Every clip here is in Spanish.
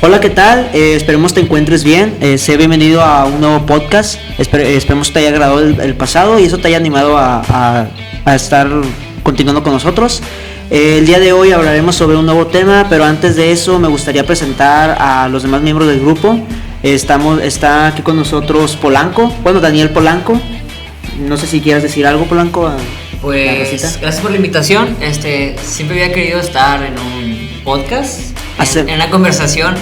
Hola, ¿qué tal? Esperemos te encuentres bien. Sé bienvenido a un nuevo podcast. Esperemos te haya agradado el pasado y eso te haya animado a estar continuando con nosotros. El día de hoy hablaremos sobre un nuevo tema, pero antes de eso me gustaría presentar a los demás miembros del grupo. Está aquí con nosotros Polanco, Daniel Polanco. No sé si quieras decir algo, Polanco. Pues gracias por la invitación. Siempre había querido estar en un podcast, en una conversación,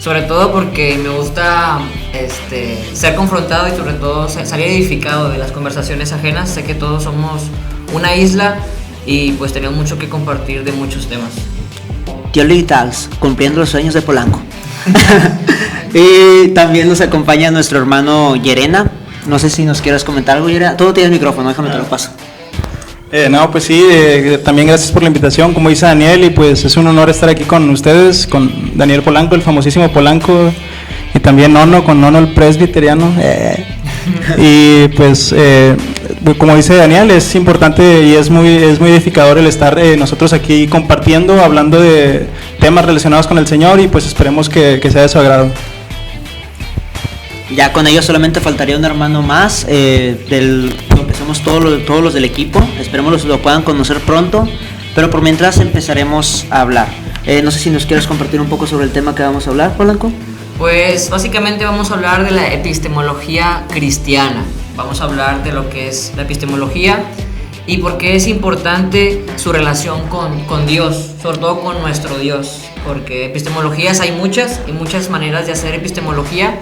sobre todo porque me gusta ser confrontado y sobre todo salir edificado de las conversaciones ajenas. Sé que todos somos una isla y pues tenemos mucho que compartir de muchos temas. Jolly Talks, cumpliendo los sueños de Polanco. Y también nos acompaña nuestro hermano Yerena. No sé si nos quieras comentar algo, Yerena. Todo tiene el micrófono, déjame te lo paso. Pues sí, también gracias por la invitación, como dice Daniel, y pues es un honor estar aquí con ustedes, con Daniel Polanco, el famosísimo Polanco, y también con Nono el presbiteriano. Y pues como dice Daniel, es importante y es muy edificador el estar nosotros aquí compartiendo, hablando de temas relacionados con el Señor, y pues esperemos que sea de su agrado. Ya con ellos solamente faltaría un hermano más, lo que somos todos los del equipo. Esperemos lo puedan conocer pronto, pero por mientras empezaremos a hablar. No sé si nos quieres compartir un poco sobre el tema que vamos a hablar, Polanco. Pues básicamente vamos a hablar de la epistemología cristiana. Vamos a hablar de lo que es la epistemología y por qué es importante su relación con Dios, sobre todo con nuestro Dios. Porque epistemologías hay muchas y muchas maneras de hacer epistemología,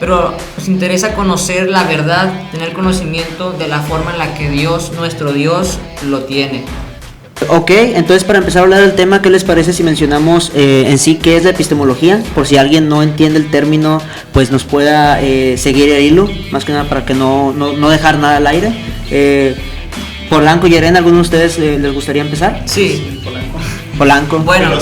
pero nos interesa conocer la verdad, tener conocimiento de la forma en la que Dios, nuestro Dios, lo tiene. Ok, entonces para empezar a hablar del tema, ¿qué les parece si mencionamos en sí qué es la epistemología? Por si alguien no entiende el término, pues nos pueda seguir el hilo, más que nada para que no dejar nada al aire. Polanco y Yerena, ¿alguno de ustedes les gustaría empezar? Sí, Polanco. Bueno, no.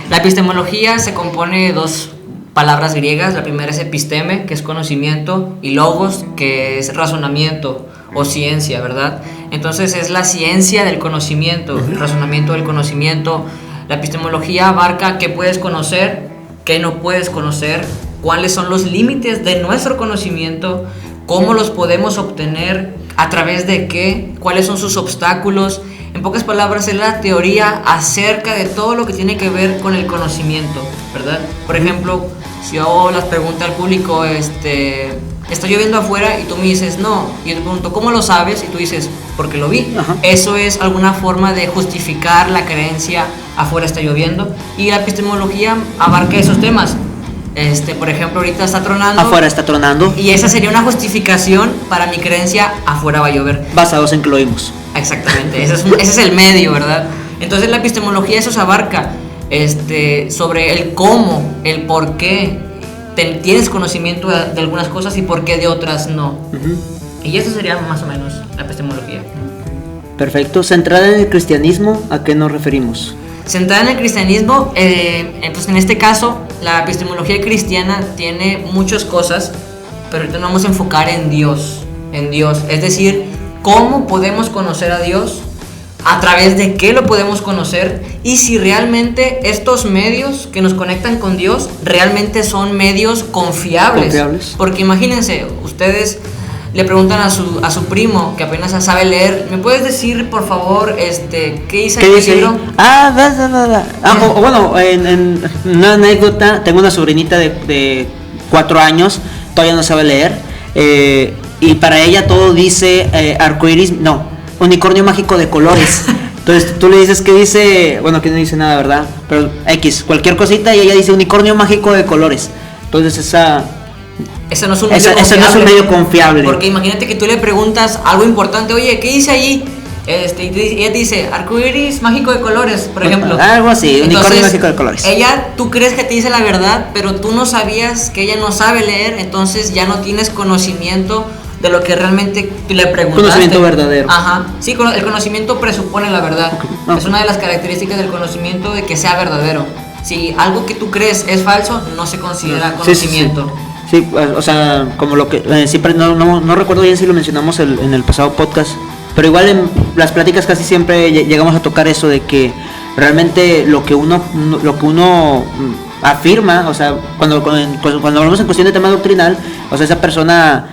La epistemología se compone de dos palabras griegas. La primera es episteme, que es conocimiento, y logos, que es razonamiento o ciencia, ¿verdad? Entonces es la ciencia del conocimiento, el razonamiento del conocimiento. La epistemología abarca qué puedes conocer, qué no puedes conocer, cuáles son los límites de nuestro conocimiento, cómo los podemos obtener, a través de qué, cuáles son sus obstáculos. En pocas palabras, es la teoría acerca de todo lo que tiene que ver con el conocimiento, ¿verdad? Por ejemplo, si yo hago las preguntas al público, está lloviendo afuera, y tú me dices no, y yo te pregunto, ¿cómo lo sabes? Y tú dices, porque lo vi. Ajá. Eso es alguna forma de justificar la creencia, afuera está lloviendo, y la epistemología abarca esos temas. Por ejemplo, ahorita está tronando. Afuera está tronando. Y esa sería una justificación para mi creencia, afuera va a llover. Basados en que lo vimos. Exactamente, ese es el medio, ¿verdad? Entonces la epistemología eso se abarca, sobre el cómo, el por qué tienes conocimiento de algunas cosas y por qué de otras no. Uh-huh. Y eso sería más o menos la epistemología. Perfecto. Centrada en el cristianismo, ¿a qué nos referimos? Centrada en el cristianismo, pues en este caso la epistemología cristiana tiene muchas cosas, pero ahorita nos vamos a enfocar en Dios, es decir, cómo podemos conocer a Dios, a través de qué lo podemos conocer, y si realmente estos medios que nos conectan con Dios realmente son medios confiables. Porque imagínense, ustedes le preguntan a su primo que apenas sabe leer, ¿me puedes decir por favor qué dice el libro? Bueno, en una anécdota, tengo una sobrinita de 4 años, todavía no sabe leer, y para ella todo dice arcoiris, unicornio mágico de colores. Entonces tú le dices que dice, bueno, que no dice nada, ¿verdad? Pero X, cualquier cosita, y ella dice unicornio mágico de colores. Entonces Ese no es un medio confiable. Porque imagínate que tú le preguntas algo importante, oye, ¿qué dice allí? Y ella te dice arcoiris mágico de colores, por ejemplo. Algo así, unicornio mágico de colores. Tú crees que te dice la verdad, pero tú no sabías que ella no sabe leer, entonces ya no tienes conocimiento de lo que realmente le preguntaste. Conocimiento verdadero. Ajá. Sí, el conocimiento presupone la verdad. Okay. Es una de las características del conocimiento, de que sea verdadero. Si algo que tú crees es falso, no se considera conocimiento. Sí, o sea, como lo que siempre no recuerdo bien si lo mencionamos en el pasado podcast, pero igual en las pláticas casi siempre llegamos a tocar eso de que realmente lo que uno afirma, o sea, cuando hablamos en cuestión de tema doctrinal, o sea, esa persona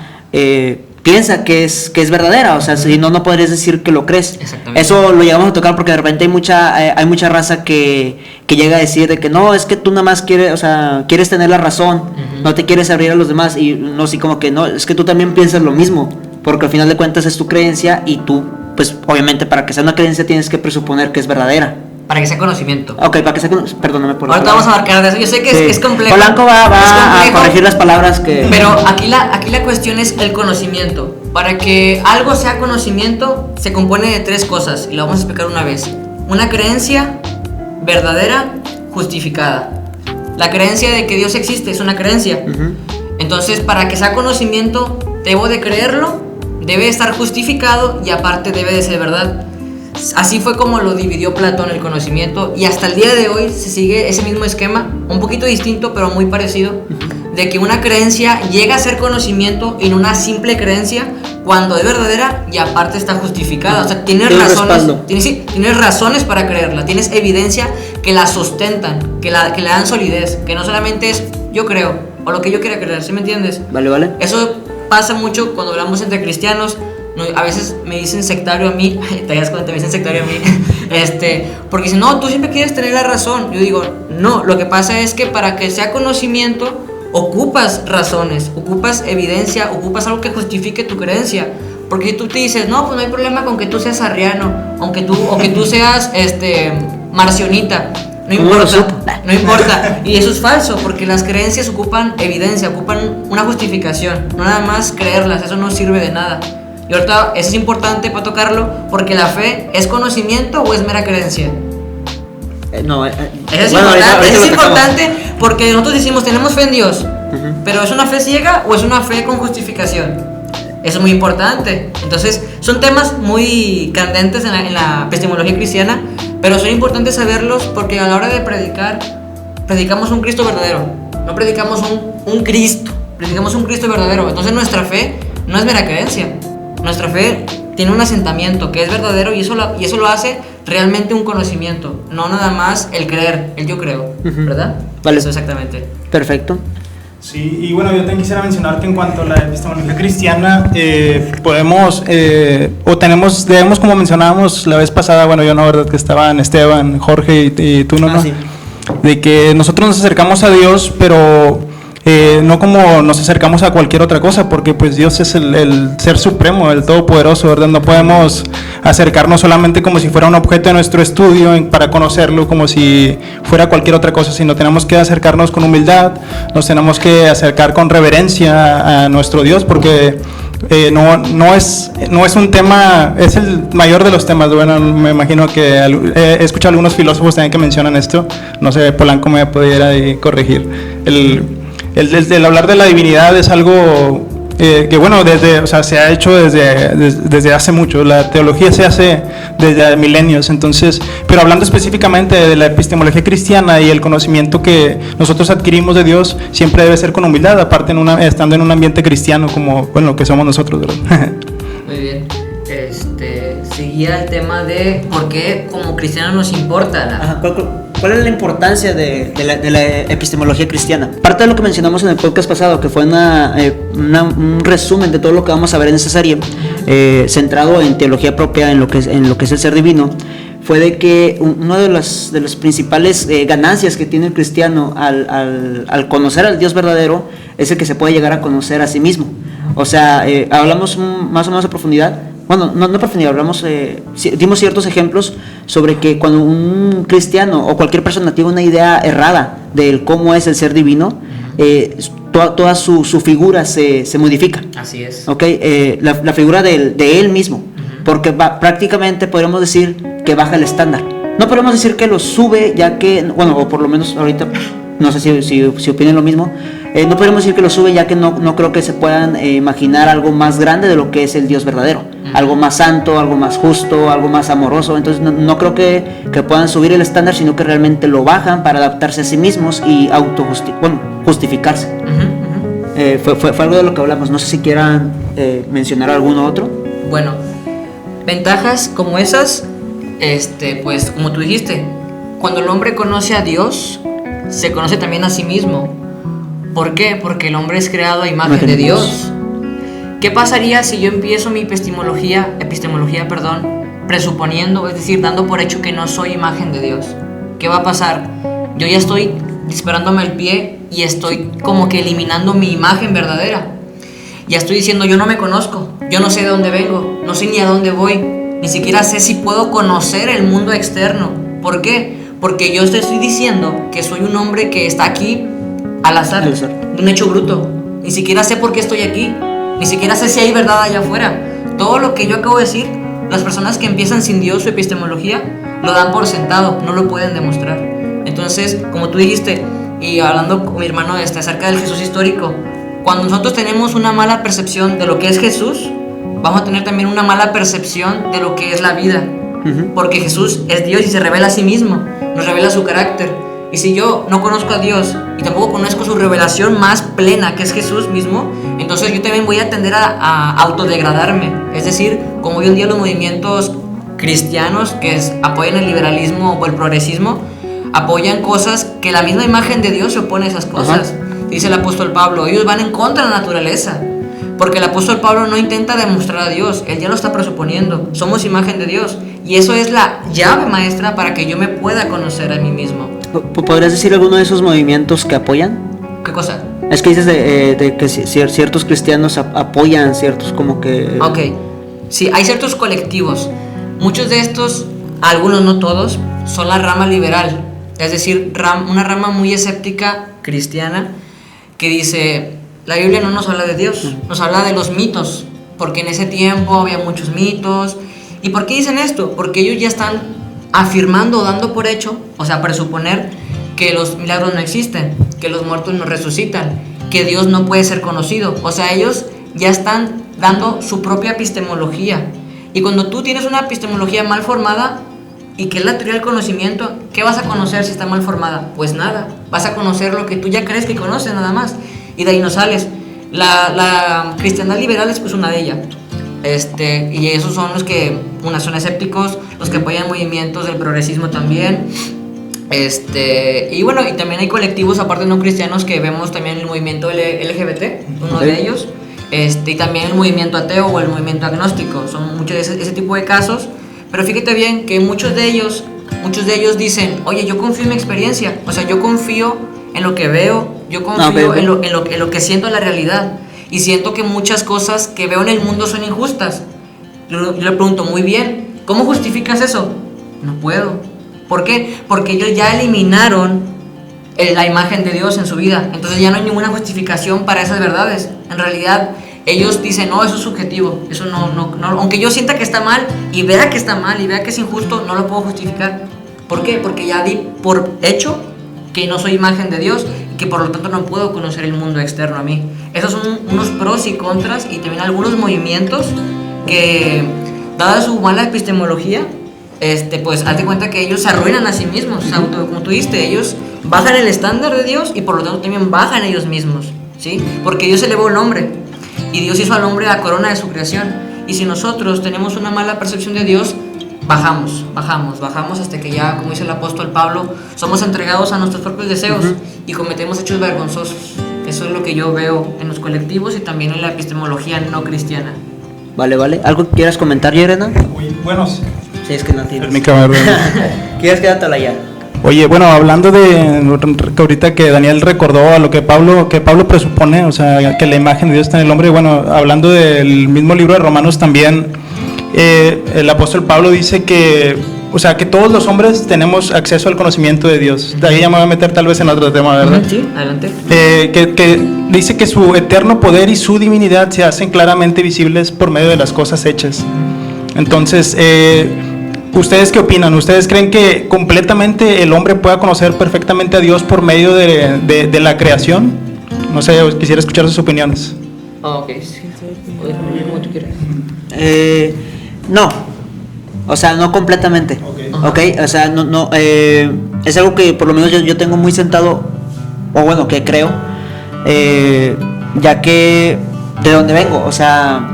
piensa que es verdadera, o sea, si no podrías decir que lo crees. Eso lo llegamos a tocar porque de repente hay mucha raza que llega a decir de que no, es que tú nada más quieres tener la razón, no te quieres abrir a los demás, y no, así como que no, es que tú también piensas lo mismo, porque al final de cuentas es tu creencia y tú, pues obviamente para que sea una creencia tienes que presuponer que es verdadera. Para que sea conocimiento. Ok, para que sea conocimiento. Perdóname por ahorita vamos a abarcar de eso. Yo sé que es complejo. Polanco va a corregir las palabras que... Pero aquí la cuestión es el conocimiento. Para que algo sea conocimiento, se compone de 3 cosas. Y lo vamos a explicar una vez. Una creencia verdadera, justificada. La creencia de que Dios existe es una creencia. Entonces, para que sea conocimiento, debo de creerlo, debe estar justificado y aparte debe de ser verdad. Así fue como lo dividió Platón el conocimiento, y hasta el día de hoy se sigue ese mismo esquema, un poquito distinto pero muy parecido, de que una creencia llega a ser conocimiento y no una simple creencia cuando es verdadera y aparte está justificada. O sea, tienes razones para creerla, tienes evidencia que la sustentan, que le dan solidez, que no solamente es yo creo o lo que yo quiera creer, ¿sí me entiendes? Vale. Eso pasa mucho cuando hablamos entre cristianos. A veces me dicen sectario a mí, te das cuenta, me dicen sectario a mí, porque dicen, no, tú siempre quieres tener la razón. Yo digo, no, lo que pasa es que para que sea conocimiento, ocupas razones, ocupas evidencia, ocupas algo que justifique tu creencia. Porque si tú te dices, no, pues no hay problema con que tú seas arriano, o que tú seas, marcionita, no importa, y eso es falso, porque las creencias ocupan evidencia, ocupan una justificación, no nada más creerlas, eso no sirve de nada. Y ahorita eso es importante para tocarlo, porque la fe ¿es conocimiento o es mera creencia? No, eso es importante porque nosotros decimos tenemos fe en Dios, pero ¿es una fe ciega o es una fe con justificación? Eso es muy importante. Entonces son temas muy candentes en la epistemología cristiana, pero son importantes saberlos porque a la hora de predicar, predicamos un Cristo verdadero, no predicamos un Cristo, predicamos un Cristo verdadero. Entonces nuestra fe no es mera creencia. Nuestra fe tiene un asentamiento que es verdadero y eso lo hace realmente un conocimiento, no nada más el creer, el yo creo, ¿verdad? Vale. Eso exactamente. Perfecto. Sí, y bueno, yo también quisiera mencionar que en cuanto a la epistemología cristiana, debemos, como mencionábamos la vez pasada, bueno, yo no, verdad, que estaban Esteban, Jorge y tú, ¿no? Sí. De que nosotros nos acercamos a Dios, pero... no como nos acercamos a cualquier otra cosa, porque pues Dios es el ser supremo, el todopoderoso, ¿verdad? No podemos acercarnos solamente como si fuera un objeto de nuestro estudio para conocerlo, como si fuera cualquier otra cosa, sino tenemos que acercarnos con humildad, nos tenemos que acercar con reverencia a nuestro Dios, porque no es un tema, es el mayor de los temas. Bueno, me imagino que he escuchado algunos filósofos también que mencionan esto, no sé, Polanco me pudiera corregir. El hablar de la divinidad es algo que bueno, se ha hecho desde hace mucho. La teología se hace desde milenios, entonces, pero hablando específicamente de la epistemología cristiana y el conocimiento que nosotros adquirimos de Dios, siempre debe ser con humildad, aparte estando en un ambiente cristiano como, bueno, que somos nosotros, ¿verdad? Muy bien. Seguía el tema de por qué como cristianos nos importa ¿Cuál es la importancia de la epistemología cristiana? Parte de lo que mencionamos en el podcast pasado, que fue un resumen de todo lo que vamos a ver en esa serie, centrado en teología propia, en lo que es el ser divino, fue de que una de las principales ganancias que tiene el cristiano al conocer al Dios verdadero es el que se puede llegar a conocer a sí mismo. O sea, hablamos más o menos a profundidad. Bueno, no profundidad, dimos ciertos ejemplos sobre que cuando un cristiano o cualquier persona tiene una idea errada de cómo es el ser divino, toda su figura se modifica. Así es. Okay, la figura de él mismo, porque prácticamente podríamos decir que baja el estándar. No podemos decir que lo sube, ya que, bueno, o por lo menos ahorita, no sé si opinen lo mismo. No podemos decir que lo sube, ya que no creo que se puedan imaginar algo más grande de lo que es el Dios verdadero. Algo más santo, algo más justo, algo más amoroso. Entonces no creo que puedan subir el estándar, sino que realmente lo bajan para adaptarse a sí mismos y justificarse. Fue algo de lo que hablamos. No sé si quieran mencionar alguno otro. Bueno, ventajas como esas, pues como tú dijiste, cuando el hombre conoce a Dios, se conoce también a sí mismo. ¿Por qué? Porque el hombre es creado a imagen de Dios. ¿Qué pasaría si yo empiezo mi epistemología, presuponiendo, es decir, dando por hecho que no soy imagen de Dios? ¿Qué va a pasar? Yo ya estoy disparándome el pie y estoy como que eliminando mi imagen verdadera. Ya estoy diciendo, yo no me conozco, yo no sé de dónde vengo, no sé ni a dónde voy, ni siquiera sé si puedo conocer el mundo externo. ¿Por qué? Porque yo te estoy diciendo que soy un hombre que está aquí al azar, de un hecho bruto. Ni siquiera sé por qué estoy aquí, ni siquiera sé si hay verdad allá afuera. Todo lo que yo acabo de decir, las personas que empiezan sin Dios su epistemología lo dan por sentado, no lo pueden demostrar. Entonces, como tú dijiste, y hablando con mi hermano acerca del Jesús histórico, cuando nosotros tenemos una mala percepción de lo que es Jesús, vamos a tener también una mala percepción de lo que es la vida. Porque Jesús es Dios y se revela a sí mismo, nos revela su carácter. Y si yo no conozco a Dios y tampoco conozco su revelación más plena, que es Jesús mismo, entonces yo también voy a tender a autodegradarme. Es decir, como hoy en día los movimientos cristianos que apoyan el liberalismo o el progresismo, apoyan cosas que la misma imagen de Dios se opone a esas cosas. Dice el apóstol Pablo, ellos van en contra de la naturaleza. Porque el apóstol Pablo no intenta demostrar a Dios, él ya lo está presuponiendo. Somos imagen de Dios. Y eso es la llave maestra para que yo me pueda conocer a mí mismo. ¿Podrías decir alguno de esos movimientos que apoyan? ¿Qué cosa? Es que dices de que ciertos cristianos apoyan ciertos como que... Ok, sí, hay ciertos colectivos. Muchos de estos, algunos no todos, son la rama liberal. Es decir, una rama muy escéptica cristiana que dice... La Biblia no nos habla de Dios, nos habla de los mitos, porque en ese tiempo había muchos mitos. ¿Y por qué dicen esto? Porque ellos ya están afirmando o dando por hecho, o sea, presuponer que los milagros no existen, que los muertos no resucitan, que Dios no puede ser conocido. O sea, ellos ya están dando su propia epistemología. Y cuando tú tienes una epistemología mal formada, y que es la teoría del conocimiento, ¿qué vas a conocer si está mal formada? Pues nada, vas a conocer lo que tú ya crees que conoces nada más. Y de ahí no sales. La cristiandad liberal es pues una de ellas. Y esos son los que, son escépticos, los que apoyan movimientos del progresismo también. Y bueno, y también hay colectivos aparte no cristianos que vemos también el movimiento LGBT, uno de ellos. Y también el movimiento ateo o el movimiento agnóstico. Son muchos de ese tipo de casos. Pero fíjate bien que muchos de ellos dicen, oye, yo confío en mi experiencia. O sea, yo confío en lo que veo, yo confío en lo que siento en la realidad. Y siento que muchas cosas que veo en el mundo son injustas. Yo le pregunto, muy bien, ¿cómo justificas eso? No puedo. ¿Por qué? Porque ellos ya eliminaron la imagen de Dios en su vida. Entonces ya no hay ninguna justificación para esas verdades. En realidad, ellos dicen, no, eso es subjetivo. Eso no, aunque yo sienta que está mal y vea que está mal y vea que es injusto, no lo puedo justificar. ¿Por qué? Porque ya di por hecho que no soy imagen de Dios y que por lo tanto no puedo conocer el mundo externo a mí. Esos son unos pros y contras y también algunos movimientos que, dada su mala epistemología, pues hazte cuenta que ellos se arruinan a sí mismos. O sea, como tú dijiste, ellos bajan el estándar de Dios y por lo tanto también bajan ellos mismos, ¿sí? Porque Dios elevó al hombre y Dios hizo al hombre la corona de su creación. Y si nosotros tenemos una mala percepción de Dios, bajamos hasta que ya, como dice el apóstol Pablo, somos entregados a nuestros propios deseos y cometemos hechos vergonzosos. Eso es lo que yo veo en los colectivos y también en la epistemología no cristiana. Vale. ¿Algo que quieras comentar, Yerena? Bueno, sí, es que no tienes. ¿Quieres quedártela ya? Oye, bueno, hablando de que ahorita que Daniel recordó a lo que Pablo presupone, o sea, que la imagen de Dios está en el hombre, bueno, hablando del mismo libro de Romanos también, el apóstol Pablo dice que, o sea, que todos los hombres tenemos acceso al conocimiento de Dios. De ahí ya me voy a meter tal vez en otro tema, ¿verdad? Sí, adelante. Que dice que su eterno poder y su divinidad se hacen claramente visibles por medio de las cosas hechas. Entonces, ¿ustedes qué opinan? ¿Ustedes creen que completamente el hombre pueda conocer perfectamente a Dios por medio de la creación? No sé, quisiera escuchar sus opiniones. Ok, sí, como tú quieras. No, o sea, no completamente. Okay, o sea, no, es algo que por lo menos yo tengo muy sentado, o bueno, que creo, ya que de donde vengo, o sea,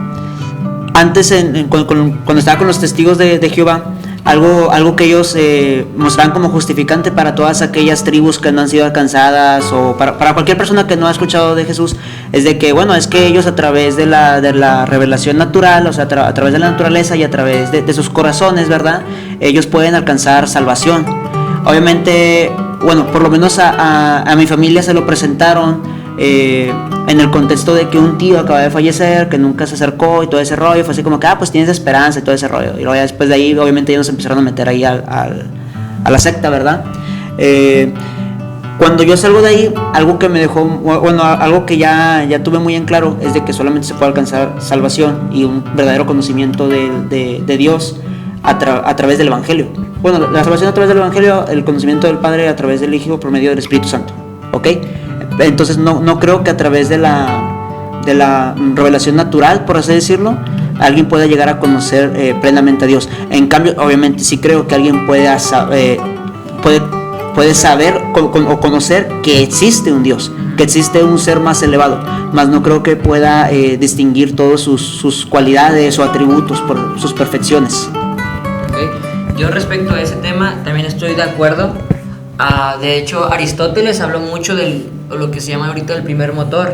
antes cuando estaba con los testigos de Jehová, algo que ellos mostraban como justificante para todas aquellas tribus que no han sido alcanzadas, o para cualquier persona que no ha escuchado de Jesús, es de que, bueno, es que ellos a través de la revelación natural, o sea, a través de la naturaleza y a través de sus corazones, ¿verdad?, ellos pueden alcanzar salvación. Obviamente, bueno, por lo menos a mi familia se lo presentaron en el contexto de que un tío acaba de fallecer, que nunca se acercó y todo ese rollo. Fue así como que, pues tienes esperanza y todo ese rollo. Y luego ya después de ahí, obviamente ellos empezaron a meter ahí a la secta, ¿verdad? Cuando yo salgo de ahí, algo que me dejó, bueno, algo que ya tuve muy en claro, es de que solamente se puede alcanzar salvación y un verdadero conocimiento de Dios a través del Evangelio. Bueno, la salvación a través del Evangelio, el conocimiento del Padre a través del Hijo por medio del Espíritu Santo, ¿ok? Entonces no creo que a través de la revelación natural, por así decirlo, alguien pueda llegar a conocer plenamente a Dios. En cambio, obviamente sí creo que alguien puede saber o conocer que existe un Dios, que existe un ser más elevado, mas no creo que pueda distinguir todas sus cualidades o atributos por sus perfecciones. Okay. Yo respecto a ese tema también estoy de acuerdo. De hecho, Aristóteles habló mucho de lo que se llama ahorita el primer motor.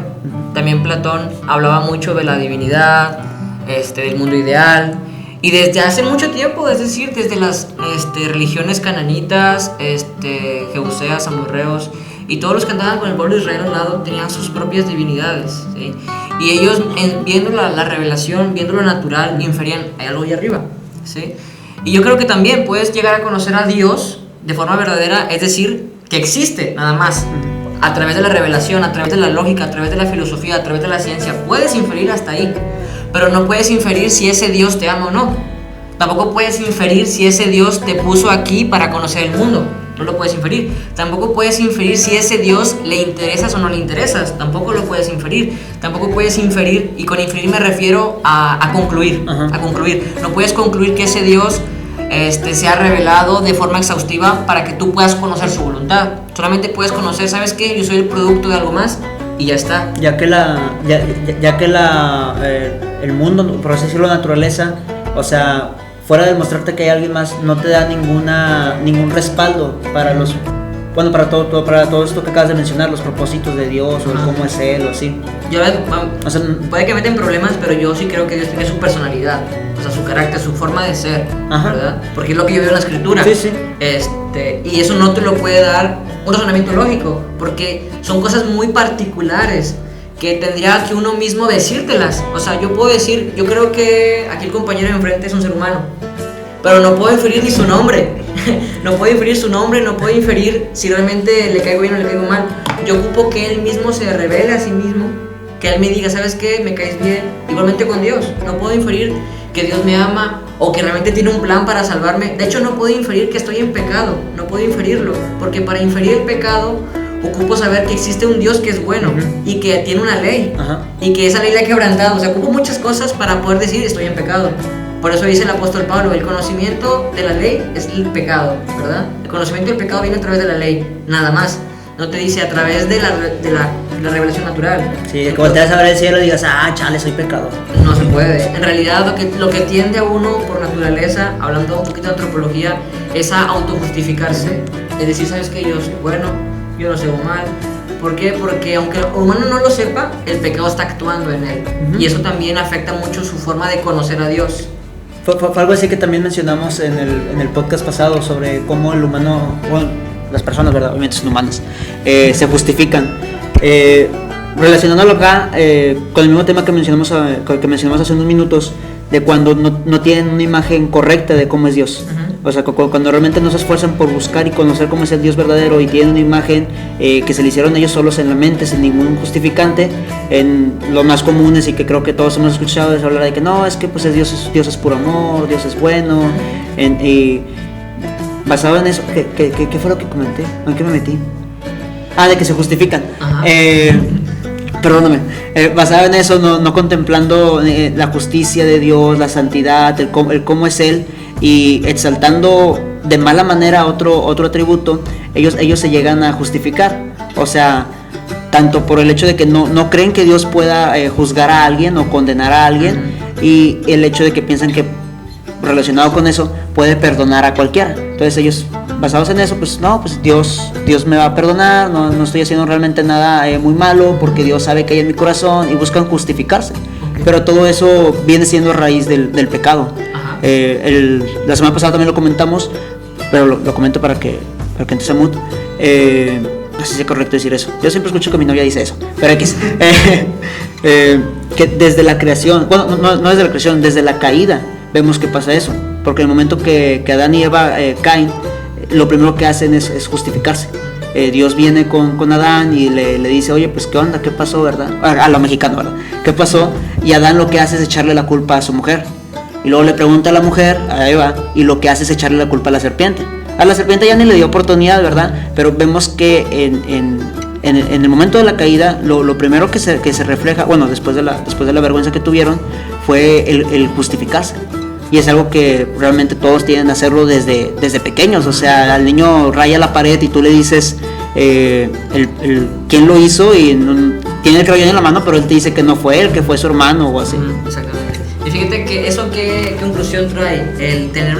También Platón hablaba mucho de la divinidad, del mundo ideal. Y desde hace mucho tiempo, es decir, desde las religiones cananitas, jebuseas, amorreos, y todos los que andaban con el pueblo de Israel al lado tenían sus propias divinidades, ¿sí? Y ellos, viendo la revelación, viendo lo natural, inferían, hay algo ahí arriba, ¿sí? Y yo creo que también puedes llegar a conocer a Dios de forma verdadera, es decir, que existe, nada más. A través de la revelación, a través de la lógica, a través de la filosofía, a través de la ciencia, puedes inferir hasta ahí. Pero no puedes inferir si ese Dios te ama o no. Tampoco puedes inferir si ese Dios te puso aquí para conocer el mundo. No lo puedes inferir. Tampoco puedes inferir si ese Dios le interesas o no le interesas. Tampoco lo puedes inferir. Tampoco puedes inferir, y con inferir me refiero a concluir. A concluir. No puedes concluir que ese Dios se ha revelado de forma exhaustiva para que tú puedas conocer su voluntad. Solamente puedes conocer, ¿sabes qué? Yo soy el producto de algo más y ya está. Ya que el mundo, por así decirlo, la naturaleza, o sea, fuera de mostrarte que hay alguien más, no te da ningún respaldo para para todo esto que acabas de mencionar, los propósitos de Dios, o el cómo es Él, o así. O sea, puede que meten problemas, pero yo sí creo que Dios tiene su personalidad, o sea, su carácter, su forma de ser, ¿verdad? Porque es lo que yo veo en la Escritura. Sí. Y eso no te lo puede dar un razonamiento lógico, porque son cosas muy particulares que tendría que uno mismo decírtelas. O sea, yo puedo decir, yo creo que aquí el compañero de enfrente es un ser humano, pero no puedo inferir ni su nombre. No puedo inferir su nombre, no puedo inferir si realmente le caigo bien o le caigo mal. Yo ocupo que él mismo se revele a sí mismo, que él me diga, ¿sabes qué? Me caes bien. Igualmente con Dios, no puedo inferir que Dios me ama o que realmente tiene un plan para salvarme. De hecho, no puedo inferir que estoy en pecado, no puedo inferirlo, porque para inferir el pecado ocupo saber que existe un Dios que es bueno y que tiene una ley y que esa ley la ha quebrantado. O sea, ocupo muchas cosas para poder decir estoy en pecado. Por eso dice el apóstol Pablo, el conocimiento de la ley es el pecado, ¿verdad? El conocimiento del pecado viene a través de la ley, nada más. No te dice a través de la revelación natural. Sí, como te vas a ver el cielo y digas, chale, soy pecador. No se puede. En realidad lo que tiende a uno por naturaleza, hablando un poquito de antropología, es a autojustificarse. Es decir, ¿sabes qué? Yo soy bueno, yo no soy mal. ¿Por qué? Porque aunque el humano no lo sepa, el pecado está actuando en él. Y eso también afecta mucho su forma de conocer a Dios. Fue algo así que también mencionamos en el podcast pasado sobre cómo el humano, bueno, las personas, ¿verdad? Obviamente son humanas, se justifican. Relacionándolo acá con el mismo tema que mencionamos hace unos minutos, de cuando no tienen una imagen correcta de cómo es Dios. O sea, cuando realmente no se esfuerzan por buscar y conocer cómo es el Dios verdadero y tienen una imagen que se le hicieron ellos solos en la mente sin ningún justificante. En lo más comunes y que creo que todos hemos escuchado es hablar de que no, es que pues Dios es puro amor, Dios es bueno. Y basado en eso, ¿qué fue lo que comenté? ¿En qué me metí? De que se justifican. Perdóname, basado en eso, no contemplando la justicia de Dios, la santidad, el cómo es Él, y exaltando de mala manera otro atributo, ellos se llegan a justificar. O sea, tanto por el hecho de que no creen que Dios pueda juzgar a alguien o condenar a alguien, y el hecho de que piensan que relacionado con eso, puede perdonar a cualquiera. Entonces ellos, basados en eso, pues no, pues Dios me va a perdonar, no estoy haciendo realmente nada muy malo, porque Dios sabe que hay en mi corazón, y buscan justificarse. Okay. Pero todo eso viene siendo a raíz del pecado. La semana pasada también lo comentamos, pero lo comento para que entres en mood. No sé si es correcto decir eso. Yo siempre escucho que mi novia dice eso, pero X. Que desde la creación, bueno, no desde la creación, desde la caída vemos que pasa eso. Porque en el momento que Adán y Eva caen, lo primero que hacen es justificarse. Dios viene con Adán y le dice, oye, pues qué onda, qué pasó, ¿verdad? A lo mexicano, ¿verdad? ¿Qué pasó? Y Adán lo que hace es echarle la culpa a su mujer. Y luego le pregunta a la mujer, a Eva, y lo que hace es echarle la culpa a la serpiente. A la serpiente ya ni le dio oportunidad, ¿verdad? Pero vemos que en el momento de la caída, lo primero que se refleja, bueno, después de la vergüenza que tuvieron, fue el justificarse. Y es algo que realmente todos tienen que hacerlo desde pequeños. O sea, al niño raya la pared y tú le dices quién lo hizo, y tiene el crayón en la mano, pero él te dice que no fue él, que fue su hermano o así. Exactamente. Y fíjate que eso, ¿qué conclusión trae? El tener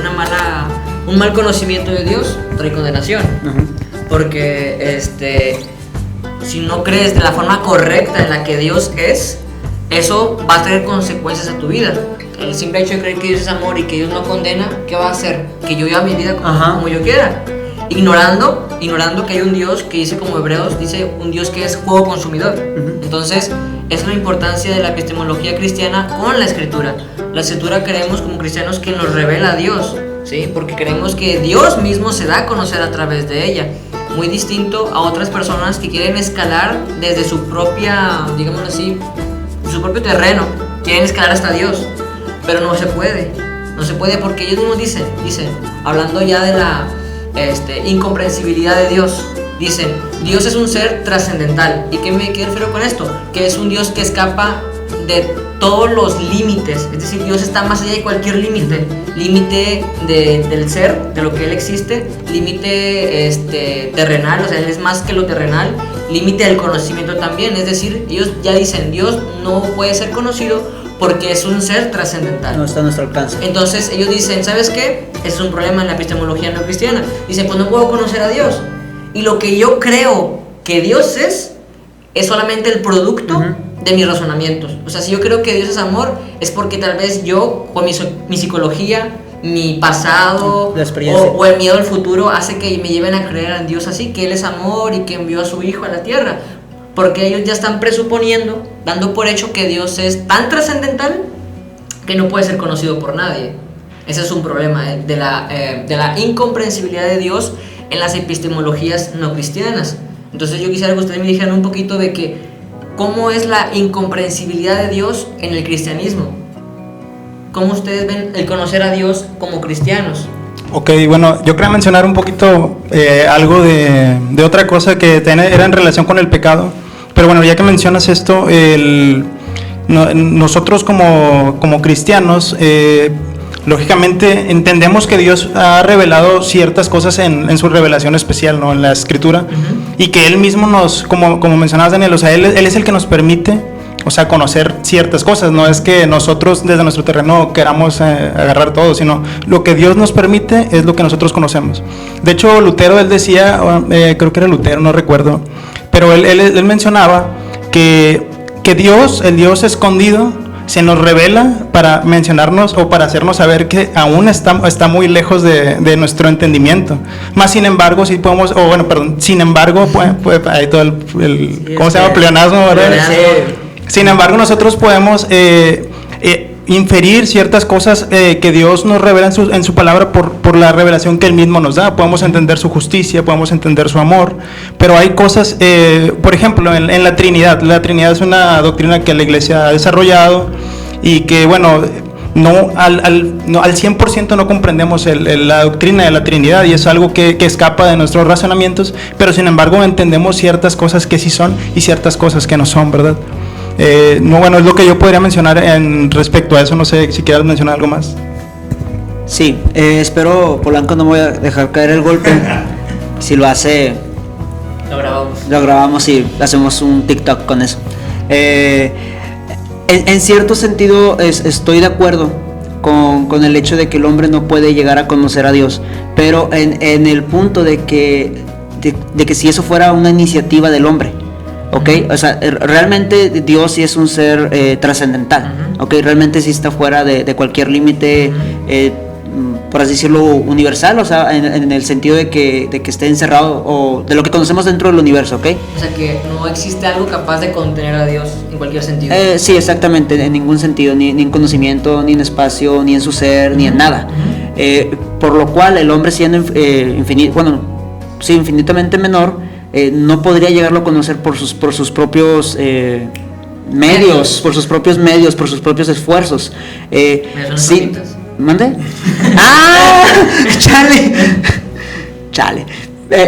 un mal conocimiento de Dios trae condenación. Porque si no crees de la forma correcta en la que Dios es, eso va a traer consecuencias a tu vida. El simple hecho de creer que Dios es amor y que Dios no condena, ¿qué va a hacer? Que yo viva mi vida como yo quiera, ignorando que hay un Dios que dice, como Hebreos dice, un Dios que es fuego consumidor. Entonces, esa es la importancia de la epistemología cristiana con la Escritura. La Escritura creemos como cristianos que nos revela a Dios, ¿sí? Porque creemos que Dios mismo se da a conocer a través de ella. Muy distinto a otras personas que quieren escalar desde su propia, digámoslo así, su propio terreno, quieren escalar hasta Dios, pero no se puede porque ellos mismos dicen, hablando ya de la incomprensibilidad de Dios, dicen, Dios es un ser trascendental. ¿Y qué me refiero con esto? Que es un Dios que escapa de todos los límites, es decir, Dios está más allá de cualquier límite del ser, de lo que Él existe, límite terrenal, o sea, Él es más que lo terrenal, límite del conocimiento también, es decir, ellos ya dicen, Dios no puede ser conocido porque es un ser trascendental. No está a nuestro alcance. Entonces ellos dicen, ¿sabes qué? Es un problema en la epistemología no cristiana. Dicen, pues no puedo conocer a Dios. Y lo que yo creo que Dios es solamente el producto de mis razonamientos. O sea, si yo creo que Dios es amor, es porque tal vez yo, con mi psicología, mi pasado o el miedo al futuro hace que me lleven a creer en Dios así, que Él es amor y que envió a su Hijo a la tierra. Porque ellos ya están presuponiendo, dando por hecho que Dios es tan trascendental que no puede ser conocido por nadie. Ese es un problema de la incomprensibilidad de Dios en las epistemologías no cristianas. Entonces yo quisiera que ustedes me dijeran un poquito de que cómo es la incomprensibilidad de Dios en el cristianismo. ¿Cómo ustedes ven el conocer a Dios como cristianos? Ok, bueno, yo quería mencionar un poquito algo de otra cosa que era en relación con el pecado. Pero bueno, ya que mencionas esto, nosotros como cristianos, lógicamente entendemos que Dios ha revelado ciertas cosas en su revelación especial, ¿no? En la Escritura, y que Él mismo como mencionabas, Daniel, o sea, Él es el que nos permite, o sea, conocer ciertas cosas. No es que nosotros desde nuestro terreno queramos agarrar todo, sino lo que Dios nos permite es lo que nosotros conocemos. De hecho, Lutero, él decía, creo que era Lutero, no recuerdo, pero él mencionaba que Dios, el Dios escondido, se nos revela para mencionarnos o para hacernos saber que aún está muy lejos de nuestro entendimiento. Más sin embargo, sí podemos, sin embargo, pues hay todo ¿cómo se llama? Pleonasmo, ¿verdad? Sin embargo, nosotros podemos inferir ciertas cosas que Dios nos revela en su palabra por la revelación que Él mismo nos da. Podemos entender su justicia, podemos entender su amor, pero hay cosas, por ejemplo, en la Trinidad. La Trinidad es una doctrina que la Iglesia ha desarrollado y que, bueno, al 100% no comprendemos la doctrina de la Trinidad, y es algo que escapa de nuestros razonamientos, pero sin embargo entendemos ciertas cosas que sí son y ciertas cosas que no son, ¿verdad? Es lo que yo podría mencionar en respecto a eso. No sé si quieras mencionar algo más. Sí, espero, Polanco, no me voy a dejar caer el golpe. Si lo hace, lo grabamos y hacemos un TikTok con eso. En cierto sentido estoy de acuerdo con el hecho de que el hombre no puede llegar a conocer a Dios, pero en el punto de que si eso fuera una iniciativa del hombre, ¿ok? O sea, realmente Dios sí es un ser trascendental, ¿ok? Realmente sí está fuera de cualquier límite, por así decirlo, universal, o sea, en el sentido de que esté encerrado o de lo que conocemos dentro del universo, ¿ok? O sea, que no existe algo capaz de contener a Dios en cualquier sentido. Sí, exactamente, en ningún sentido, ni en conocimiento, ni en espacio, ni en su ser, ni en nada. Por lo cual el hombre, siendo infinitamente menor, no podría llegarlo a conocer por sus propios medios, por sus propios esfuerzos. Sí. ¿Mande? ¡Ah! Chale.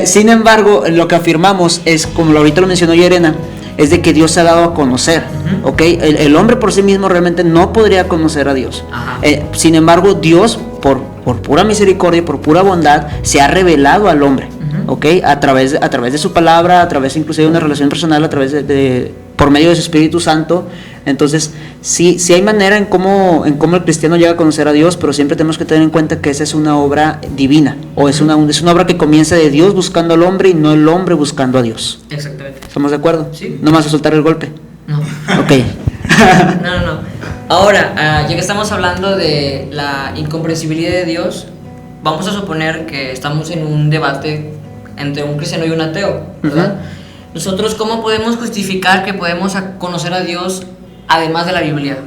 Sin embargo, lo que afirmamos es, como ahorita lo mencionó Yerena, es de que Dios se ha dado a conocer, ¿ok? El hombre por sí mismo realmente no podría conocer a Dios. Sin embargo, Dios, por pura misericordia y por pura bondad, se ha revelado al hombre, ¿ok? A través de su palabra, a través inclusive de una relación personal, a través por medio de su Espíritu Santo. Entonces, sí hay manera en cómo el cristiano llega a conocer a Dios, pero siempre tenemos que tener en cuenta que esa es una obra divina, o es una obra que comienza de Dios buscando al hombre y no el hombre buscando a Dios. Exactamente. ¿Estamos de acuerdo? Sí. ¿No me vas a soltar el golpe? No. Ok. No. Ahora, ya que estamos hablando de la incomprensibilidad de Dios, vamos a suponer que estamos en un debate entre un cristiano y un ateo, ¿verdad? Nosotros, ¿cómo podemos justificar que podemos conocer a Dios además de la Biblia?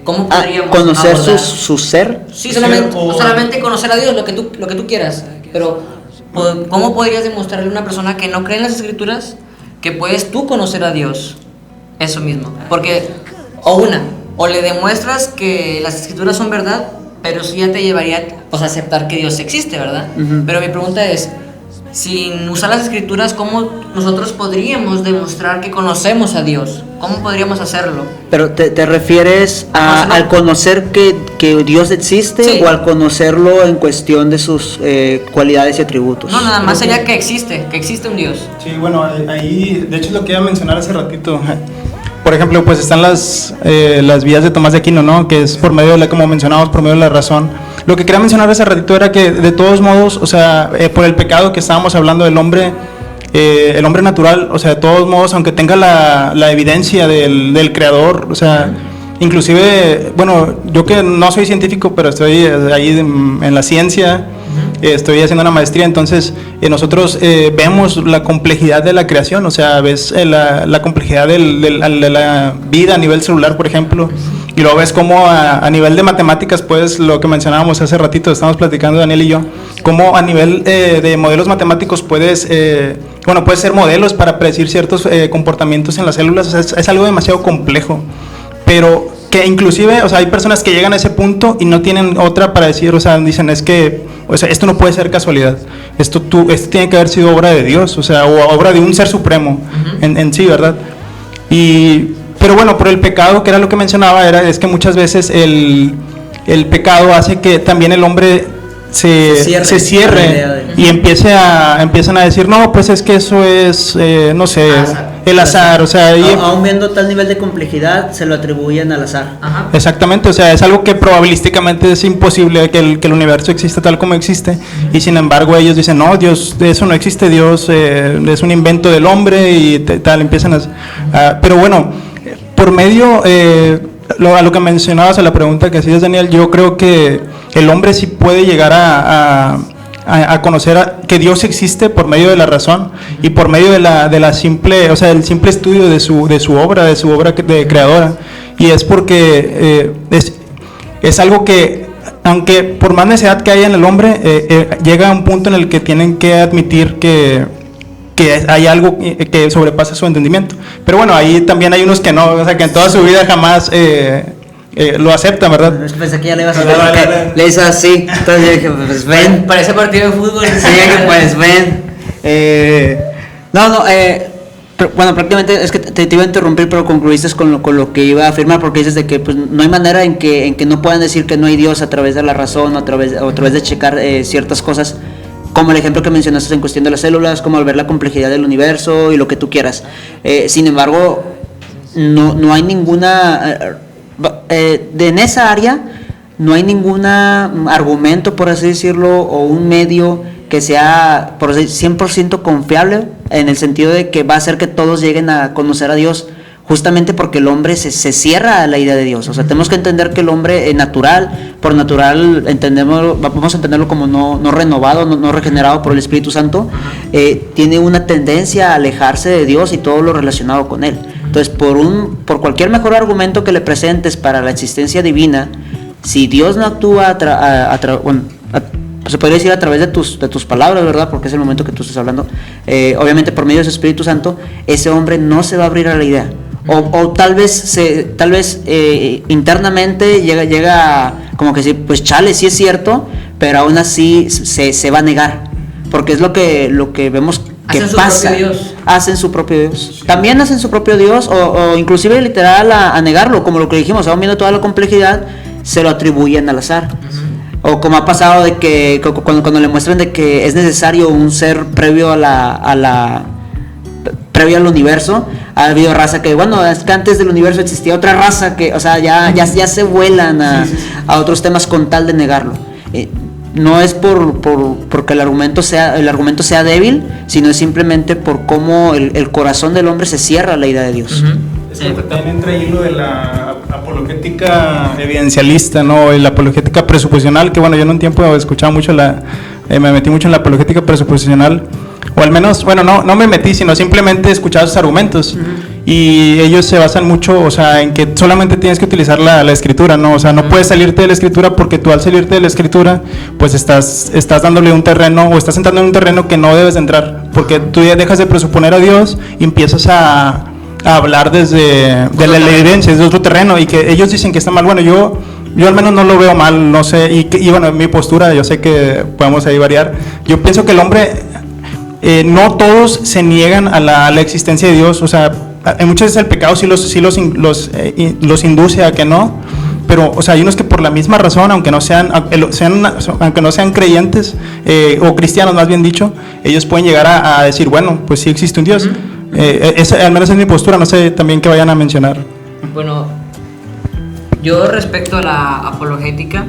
¿Cómo podríamos conocer su ser? Sí, solamente conocer a Dios, lo que tú quieras. Pero, ¿cómo podrías demostrarle a una persona que no cree en las Escrituras que puedes tú conocer a Dios? Eso mismo. Porque, o le demuestras que las Escrituras son verdad, pero eso ya te llevaría a aceptar que Dios existe, ¿verdad? Pero mi pregunta es, sin usar las Escrituras, ¿cómo nosotros podríamos demostrar que conocemos a Dios? ¿Cómo podríamos hacerlo? Pero ¿te refieres al conocer que Dios existe, sí, o al conocerlo en cuestión de sus cualidades y atributos? No, nada más sería que existe un Dios. Sí, bueno, ahí de hecho es lo que iba a mencionar hace ratito. Por ejemplo, pues están las vías de Tomás de Aquino, ¿no? Que es por medio de como mencionamos, por medio de la razón. Lo que quería mencionar hace ratito era que de todos modos, o sea, por el pecado que estábamos hablando del hombre, el hombre natural, o sea, de todos modos, aunque tenga la evidencia del creador, o sea, inclusive, bueno, yo que no soy científico, pero estoy ahí en la ciencia, estoy haciendo una maestría, entonces nosotros vemos la complejidad de la creación, o sea, ves la complejidad de la vida a nivel celular, por ejemplo, y luego ves cómo a nivel de matemáticas, pues lo que mencionábamos hace ratito, estamos platicando Daniel y yo, cómo a nivel de modelos matemáticos puedes ser modelos para predecir ciertos comportamientos en las células, o sea, es algo demasiado complejo, pero que inclusive, o sea, hay personas que llegan a ese punto y no tienen otra para decir, o sea, dicen, es que, o sea, esto no puede ser casualidad, esto tiene que haber sido obra de Dios, o sea, o obra de un ser supremo en sí, ¿verdad? Pero bueno, por el pecado, que era lo que mencionaba, es que muchas veces el pecado hace que también el hombre se cierre y empiezan a decir, no, pues es que eso es, no sé, el azar, o sea, aún viendo tal nivel de complejidad, se lo atribuyen al azar. Exactamente, o sea, es algo que probabilísticamente es imposible que el universo exista tal como existe, y sin embargo ellos dicen, no, Dios, eso no existe, Dios es un invento del hombre y tal, empiezan pero bueno, por medio, a lo que mencionabas, a la pregunta que hacías, Daniel, yo creo que el hombre sí puede llegar a conocer que Dios existe por medio de la razón y por medio de la simple, o sea, el simple estudio de su obra de creadora, y es porque es algo que, aunque por más necesidad que haya en el hombre, llega a un punto en el que tienen que admitir que hay algo que sobrepasa su entendimiento. Pero bueno, ahí también hay unos que no, o sea, que en toda su vida jamás lo aceptan, ¿verdad? Pensé que ya le ibas a dar, le hizo así, entonces yo dije, pues ven. Parece partido de fútbol. Sí, pues ven. Bueno, prácticamente es que te iba a interrumpir, pero concluiste con lo que iba a afirmar, porque dices de que pues, no hay manera en que no puedan decir que no hay Dios a través de la razón o a través de checar ciertas cosas, como el ejemplo que mencionaste en cuestión de las células, como al ver la complejidad del universo y lo que tú quieras. Sin embargo, no hay ninguna... en esa área no hay ningún argumento, por así decirlo, o un medio que sea por así, 100% confiable, en el sentido de que va a hacer que todos lleguen a conocer a Dios, justamente porque el hombre se cierra a la idea de Dios. O sea, tenemos que entender que el hombre por natural, vamos a entenderlo como no renovado, no regenerado por el Espíritu Santo, tiene una tendencia a alejarse de Dios y todo lo relacionado con Él. Entonces, por cualquier mejor argumento que le presentes para la existencia divina, si Dios no actúa se podría decir a través de tus palabras, ¿verdad? Porque es el momento que tú estás hablando, obviamente por medio de su Espíritu Santo, ese hombre no se va a abrir a la idea. O tal vez internamente llega como que sí, pues chale, sí es cierto, pero aún así se va a negar, porque es lo que vemos que pasa. Hacen su propio Dios. También hacen su propio Dios, o inclusive literal a negarlo, como lo que dijimos, aún viendo toda la complejidad, se lo atribuyen al azar. O como ha pasado de que cuando le muestran de que es necesario un ser previo previo al universo, ha habido raza que, bueno, es que antes del universo existía otra raza que, o sea, ya se vuelan a otros temas con tal de negarlo. No es porque el argumento sea débil, sino es simplemente por cómo el corazón del hombre se cierra a la idea de Dios. También entra ahí lo de la apologética evidencialista, ¿no? Y la apologética presuposicional, que bueno, yo en un tiempo he escuchado mucho me metí mucho en la apologética presuposicional, o al menos, bueno, no me metí, sino simplemente escuchaba sus argumentos. Y ellos se basan mucho, o sea, en que solamente tienes que utilizar la escritura, ¿no? O sea, no puedes salirte de la escritura, porque tú al salirte de la escritura, pues estás dándole un terreno, o estás entrando en un terreno que no debes de entrar, porque tú ya dejas de presuponer a Dios y empiezas a hablar desde de la evidencia, desde otro terreno, y que ellos dicen que está mal. Bueno, yo al menos no lo veo mal, no sé, y bueno, mi postura, yo sé que podemos ahí variar. Yo pienso que el hombre, no todos se niegan a la existencia de Dios. O sea, muchas veces el pecado sí los induce a que no, pero, o sea, hay unos que por la misma razón, aunque no sean creyentes, o cristianos más bien dicho, ellos pueden llegar a decir, bueno, pues sí existe un Dios. Al menos es mi postura, no sé también qué vayan a mencionar. Bueno, yo respecto a la apologética,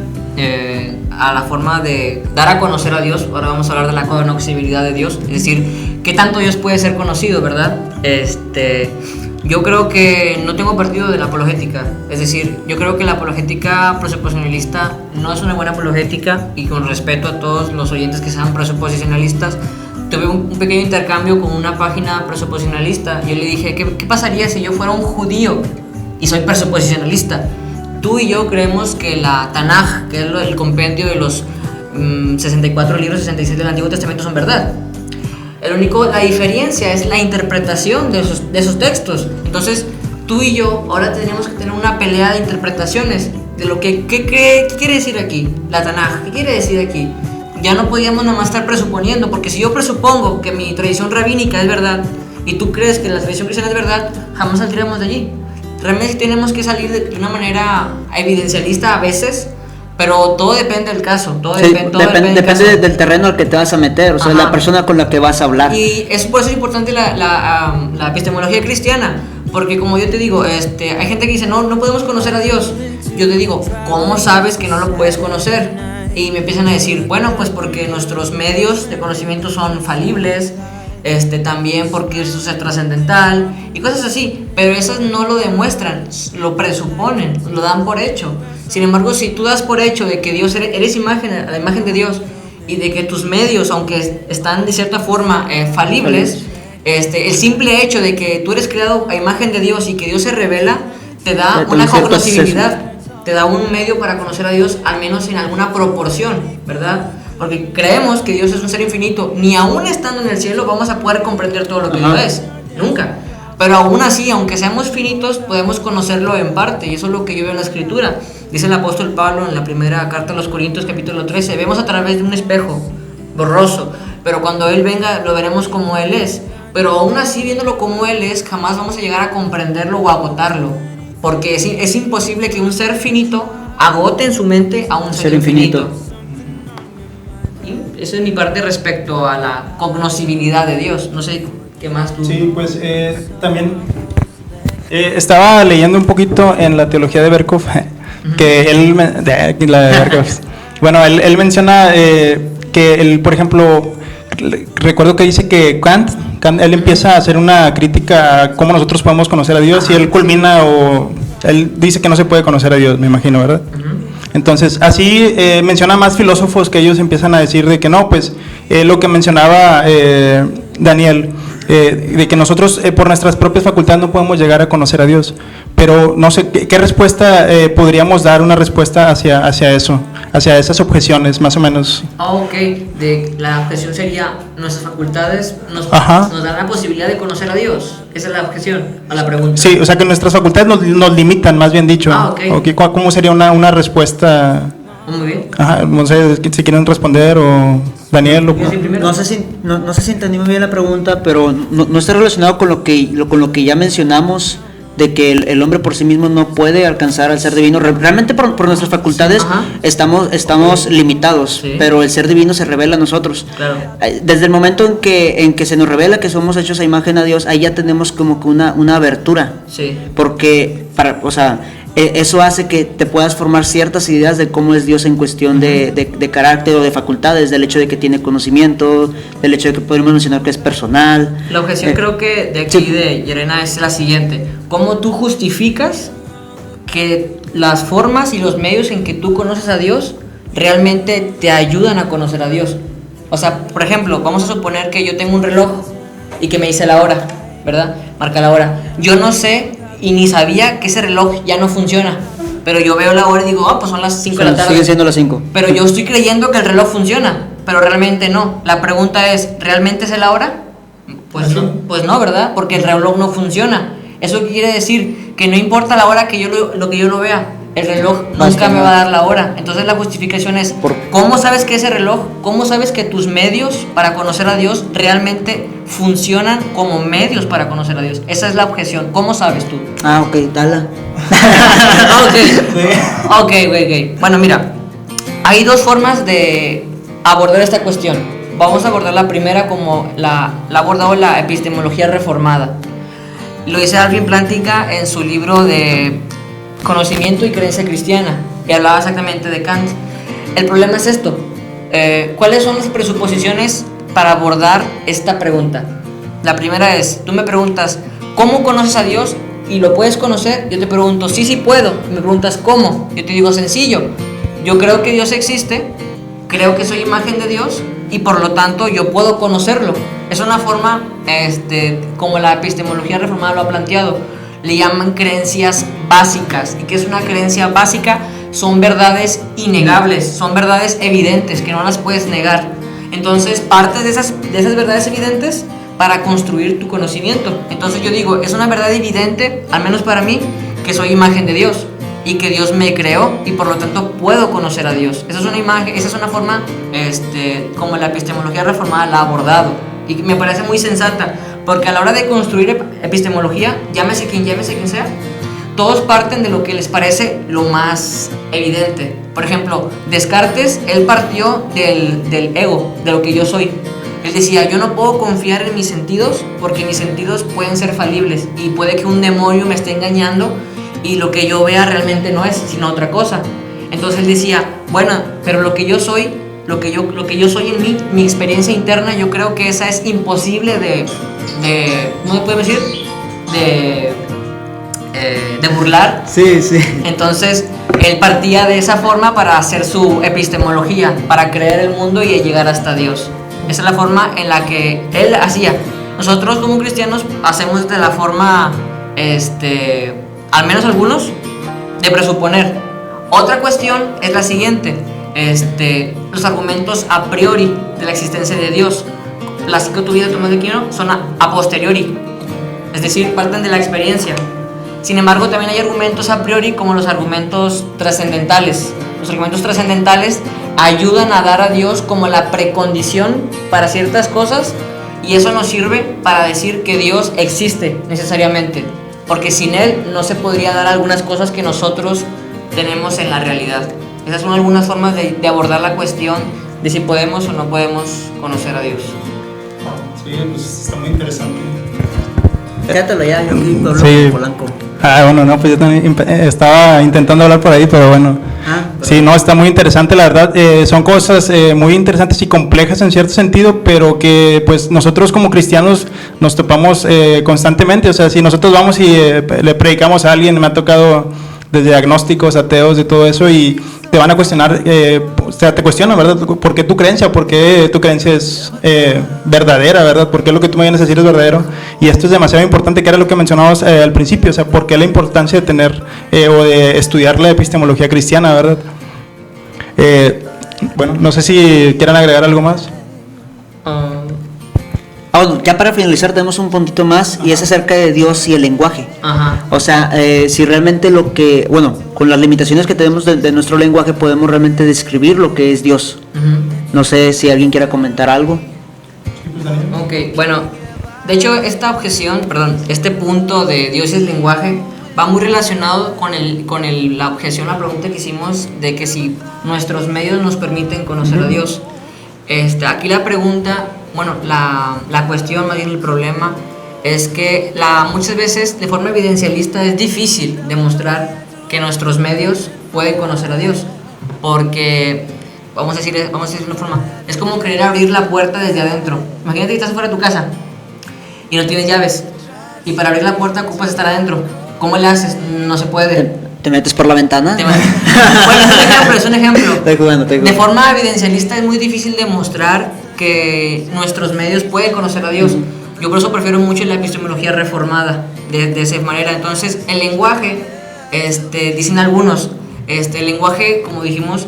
a la forma de dar a conocer a Dios, ahora vamos a hablar de la conocibilidad de Dios, es decir, qué tanto Dios puede ser conocido, ¿verdad? Yo creo que no tengo partido de la apologética, es decir, yo creo que la apologética presuposicionalista no es una buena apologética, y con respeto a todos los oyentes que sean presuposicionalistas, tuve un pequeño intercambio con una página presuposicionalista. Yo le dije, ¿qué pasaría si yo fuera un judío y soy presuposicionalista? Tú y yo creemos que la Tanaj, que es el compendio de los 64 libros, 66 del Antiguo Testamento, son verdad. La diferencia es la interpretación de esos textos. Entonces, tú y yo ahora tenemos que tener una pelea de interpretaciones de lo que ¿qué quiere decir aquí la Tanaj? ¿Qué quiere decir aquí? Ya no podíamos nada más estar presuponiendo, porque si yo presupongo que mi tradición rabínica es verdad y tú crees que la tradición cristiana es verdad, jamás saldríamos de allí. Realmente tenemos que salir de una manera evidencialista a veces, pero todo depende del caso. Depende del terreno al que te vas a meter, o sea, la persona con la que vas a hablar. Y por eso es importante la epistemología cristiana, porque como yo te digo, hay gente que dice, no podemos conocer a Dios. Yo te digo, ¿cómo sabes que no lo puedes conocer? Y me empiezan a decir, bueno, pues porque nuestros medios de conocimiento son falibles, también porque eso es trascendental y cosas así, pero esas no lo demuestran, lo presuponen, lo dan por hecho. Sin embargo, si tú das por hecho de que Dios eres la imagen de Dios, y de que tus medios, aunque están de cierta forma falibles, el simple hecho de que tú eres creado a imagen de Dios y que Dios se revela, te da una cognoscibilidad, te da un medio para conocer a Dios, al menos en alguna proporción, ¿verdad? Porque creemos que Dios es un ser infinito. Ni aún estando en el cielo vamos a poder comprender todo lo que Dios es, nunca. Pero aún así, aunque seamos finitos, podemos conocerlo en parte, y eso es lo que yo veo en la Escritura. Dice el apóstol Pablo en la primera carta a los Corintios, capítulo 13, vemos a través de un espejo borroso, pero cuando Él venga lo veremos como Él es. Pero aún así, viéndolo como Él es, jamás vamos a llegar a comprenderlo o a agotarlo, porque es imposible que un ser finito agote en su mente a un ser infinito. Y eso es mi parte respecto a la cognoscibilidad de Dios. No sé qué más tú. Sí, pues también Estaba leyendo un poquito en la teología de Berkov, que él, la de Berkov. Bueno, él menciona que él, por ejemplo, recuerdo que dice que Kant, él empieza a hacer una crítica a cómo nosotros podemos conocer a Dios, y él culmina, o él dice que no se puede conocer a Dios, me imagino, ¿verdad? Entonces, así menciona más filósofos que ellos empiezan a decir de que no, pues lo que mencionaba Daniel, de que nosotros por nuestras propias facultades no podemos llegar a conocer a Dios. Pero no sé, ¿qué respuesta podríamos dar, una respuesta hacia eso, hacia esas objeciones, más o menos? Ok, la objeción sería, nuestras facultades nos dan la posibilidad de conocer a Dios. Esa es la objeción a la pregunta. Sí, o sea que nuestras facultades nos limitan, más bien dicho. Ok. ¿Cómo sería una respuesta? Muy bien. No sé si quieren responder, o Daniel. No sé si entendí muy bien la pregunta, pero no está relacionado con lo que ya mencionamos, de que el hombre por sí mismo no puede alcanzar al ser divino. Realmente por nuestras facultades estamos limitados, sí. Pero el ser divino se revela a nosotros. Claro. Desde el momento en que se nos revela que somos hechos a imagen a Dios, ahí ya tenemos como que una abertura. Sí. Porque eso hace que te puedas formar ciertas ideas de cómo es Dios en cuestión de carácter o de facultades, del hecho de que tiene conocimiento, del hecho de que podemos mencionar que es personal. La objeción creo que de aquí de Llerena es la siguiente: ¿cómo tú justificas que las formas y los medios en que tú conoces a Dios realmente te ayudan a conocer a Dios? O sea, por ejemplo, vamos a suponer que yo tengo un reloj y que me dice la hora, ¿verdad? Marca la hora. Yo no sé y ni sabía que ese reloj ya no funciona, pero yo veo la hora y digo, pues son las 5 de la tarde. Siguen siendo las 5. Pero yo estoy creyendo que el reloj funciona, pero realmente no. La pregunta es, ¿realmente es la hora? Pues no, ¿verdad? Porque el reloj no funciona. ¿Eso qué quiere decir? Que no importa la hora que yo lo vea, el reloj nunca me va a dar la hora. Entonces la justificación es, ¿cómo sabes que ese reloj, cómo sabes que tus medios para conocer a Dios realmente funcionan como medios para conocer a Dios? Esa es la objeción. ¿Cómo sabes tú? Ok, dala. Ok. Bueno, mira, hay dos formas de abordar esta cuestión. Vamos a abordar la primera como la ha abordado la epistemología reformada. Lo dice Alvin Plantinga en su libro de Conocimiento y Creencia Cristiana, y hablaba exactamente de Kant. El problema es esto: ¿cuáles son las presuposiciones para abordar esta pregunta? La primera es, tú me preguntas, ¿cómo conoces a Dios? Y lo puedes conocer. Yo te pregunto, sí puedo. Y me preguntas, ¿cómo? Yo te digo, sencillo. Yo creo que Dios existe, creo que soy imagen de Dios, y por lo tanto yo puedo conocerlo. Es una forma, como la epistemología reformada lo ha planteado, le llaman creencias básicas. ¿Y qué es una creencia básica? Son verdades innegables, son verdades evidentes que no las puedes negar. Entonces partes de esas verdades evidentes para construir tu conocimiento. Entonces yo digo, es una verdad evidente, al menos para mí, que soy imagen de Dios y que Dios me creó, y por lo tanto puedo conocer a Dios. Esa es una forma como la epistemología reformada la ha abordado, y me parece muy sensata, porque a la hora de construir epistemología, llámese quien sea, todos parten de lo que les parece lo más evidente. Por ejemplo, Descartes, él partió del ego, de lo que yo soy. Él decía, yo no puedo confiar en mis sentidos porque mis sentidos pueden ser falibles y puede que un demonio me esté engañando y lo que yo vea realmente no es sino otra cosa. Entonces él decía, bueno, pero lo que yo soy en mí, mi experiencia interna, yo creo que esa es imposible de ¿cómo podemos decir? De burlar. Sí. Entonces él partía de esa forma para hacer su epistemología, para creer el mundo y llegar hasta Dios. Esa es la forma en la que él hacía. Nosotros como cristianos hacemos de la forma, al menos algunos, de presuponer. Otra cuestión es la siguiente: los argumentos a priori de la existencia de Dios. La psicoteoría de Tomás de Aquino son a posteriori, es decir, parten de la experiencia. Sin embargo, también hay argumentos a priori, como los argumentos trascendentales. Los argumentos trascendentales ayudan a dar a Dios como la precondición para ciertas cosas, y eso nos sirve para decir que Dios existe necesariamente, porque sin Él no se podría dar algunas cosas que nosotros tenemos en la realidad. Esas son algunas formas de abordar la cuestión de si podemos o no podemos conocer a Dios. Sí, pues está muy interesante. Quédatelo ya, yo aquí hablo Sí. con Polanco. Bueno, no, pues yo también estaba intentando hablar por ahí, pero bueno. Sí, no, está muy interesante, la verdad. Son cosas muy interesantes y complejas en cierto sentido, pero que pues nosotros como cristianos nos topamos constantemente. O sea, si nosotros vamos y le predicamos a alguien, me ha tocado desde agnósticos, ateos, de todo eso, y te van a cuestionar, o sea, te cuestionan, ¿verdad? ¿Por qué tu creencia? ¿Por qué tu creencia es verdadera, ¿verdad? ¿Por qué lo que tú me vienes a decir es verdadero? Y esto es demasiado importante, que era lo que mencionabas al principio, o sea, ¿por qué la importancia de tener o de estudiar la epistemología cristiana, ¿verdad? Bueno, no sé si quieran agregar algo más. Bueno, ya para finalizar tenemos un puntito más y es acerca de Dios y el lenguaje. O sea, si realmente con las limitaciones que tenemos de nuestro lenguaje podemos realmente describir lo que es Dios. No sé si alguien quiera comentar algo. Ok, bueno, de hecho este punto de Dios y el lenguaje va muy relacionado con la objeción, la pregunta que hicimos de que si nuestros medios nos permiten conocer a Dios. Aquí la pregunta, la cuestión, más bien el problema, es que muchas veces de forma evidencialista es difícil demostrar que nuestros medios pueden conocer a Dios, porque vamos a decir de una forma, es como querer abrir la puerta desde adentro. Imagínate que estás fuera de tu casa y no tienes llaves, y para abrir la puerta ocupas estar adentro. ¿Cómo le haces? No se puede. ¿Te metes por la ventana? Bueno, es un ejemplo. Estoy jugando. De forma evidencialista es muy difícil demostrar que nuestros medios pueden conocer a Dios. Yo por eso prefiero mucho la epistemología reformada, de esa manera. Entonces, el lenguaje, dicen algunos, el lenguaje, como dijimos,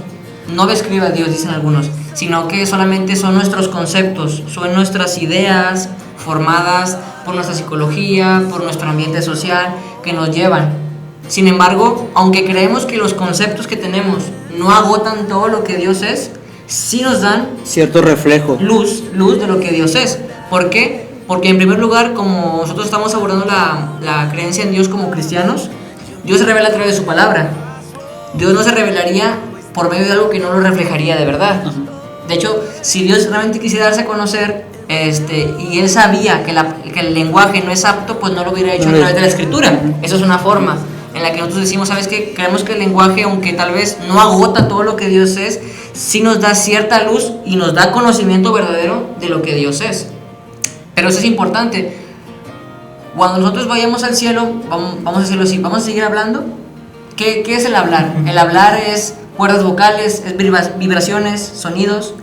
no describe a Dios, dicen algunos, sino que solamente son nuestros conceptos, son nuestras ideas formadas por nuestra psicología, por nuestro ambiente social, que nos llevan. Sin embargo, aunque creemos que los conceptos que tenemos no agotan todo lo que Dios es, sí nos dan cierto reflejo, luz de lo que Dios es. ¿Por qué? Porque en primer lugar, como nosotros estamos abordando la creencia en Dios como cristianos, Dios se revela a través de su palabra. Dios no se revelaría por medio de algo que no lo reflejaría de verdad. De hecho, si Dios realmente quisiera darse a conocer, y Él sabía que el lenguaje no es apto, pues no lo hubiera hecho a través de la escritura. Eso es una forma en la que nosotros decimos, ¿sabes qué? Creemos que el lenguaje, aunque tal vez no agota todo lo que Dios es, sí nos da cierta luz y nos da conocimiento verdadero de lo que Dios es. Pero eso es importante. Cuando nosotros vayamos al cielo, vamos a decirlo así, vamos a seguir hablando. ¿Qué es el hablar? El hablar es cuerdas vocales, es vibraciones, sonidos.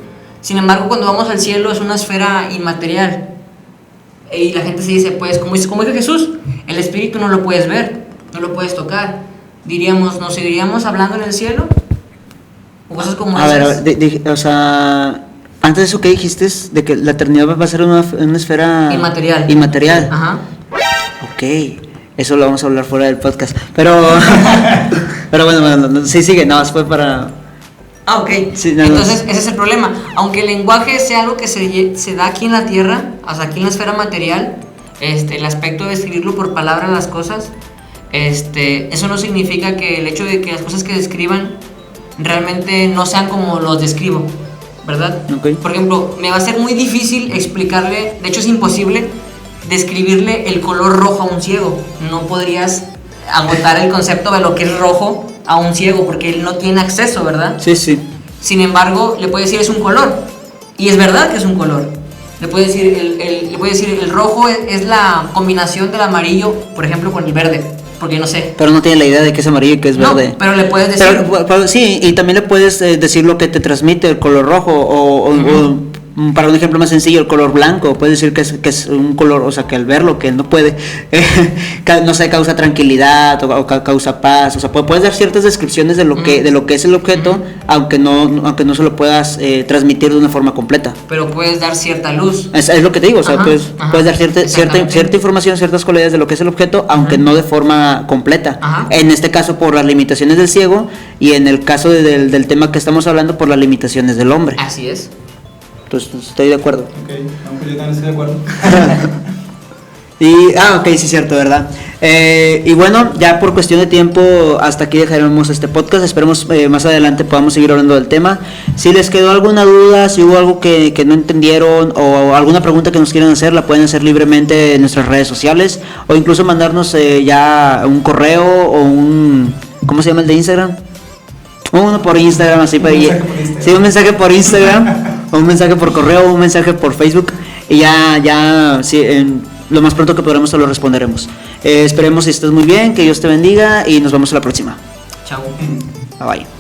Sin embargo, cuando vamos al cielo es una esfera inmaterial. Y la gente se dice, pues, como dice Jesús, el espíritu no lo puedes ver, no lo puedes tocar. ¿Nos seguiríamos hablando en el cielo? O cosas como esas. O sea, antes de eso que dijiste, de que la eternidad va a ser una esfera inmaterial. Ajá. Ok, eso lo vamos a hablar fuera del podcast. Pero bueno, sí, sigue, no, fue para... Ok, sí, entonces ese es el problema. Aunque el lenguaje sea algo que se da aquí en la tierra, o sea, aquí en la esfera material, el aspecto de escribirlo por palabra las cosas, eso no significa que el hecho de que las cosas que describan realmente no sean como los describo, ¿verdad? Okay. Por ejemplo, me va a ser muy difícil explicarle, de hecho es imposible describirle el color rojo a un ciego. No podrías agotar el concepto de lo que es rojo a un ciego porque él no tiene acceso, ¿verdad? Sí, sí. Sin embargo, le puede decir es un color y es verdad que es un color. Le puede decir el rojo es la combinación del amarillo, por ejemplo, con el verde, porque no sé. Pero no tiene la idea de que es amarillo y que es verde. No, pero le puedes decir. Pero sí, y también le puedes decir lo que te transmite el color rojo o para un ejemplo más sencillo, el color blanco. Puedes decir que es un color, o sea, que al verlo, que no puede, no sé, causa tranquilidad o causa paz. O sea, puedes dar ciertas descripciones de lo que es el objeto, aunque no se lo puedas transmitir de una forma completa. Pero puedes dar cierta luz. Es lo que te digo, o sea, puedes dar cierta información, ciertas cualidades de lo que es el objeto, aunque no de forma completa. En este caso, por las limitaciones del ciego, y en el caso del tema que estamos hablando, por las limitaciones del hombre. Así es. Entonces, estoy de acuerdo. Ok, aunque yo también estoy de acuerdo. Ok, sí, cierto, ¿verdad? Y bueno, ya por cuestión de tiempo, hasta aquí dejaremos este podcast. Esperemos más adelante podamos seguir hablando del tema. Si les quedó alguna duda, si hubo algo que no entendieron o alguna pregunta que nos quieran hacer, la pueden hacer libremente en nuestras redes sociales o incluso mandarnos ya un correo o un... ¿Cómo se llama el de Instagram? Uno por Instagram, así para ir. Sí, un mensaje por Instagram, o un mensaje por correo, o un mensaje por Facebook. Y ya, sí, lo más pronto que podremos te lo responderemos. Esperemos que estés muy bien, que Dios te bendiga y nos vemos a la próxima. Chao. Bye bye.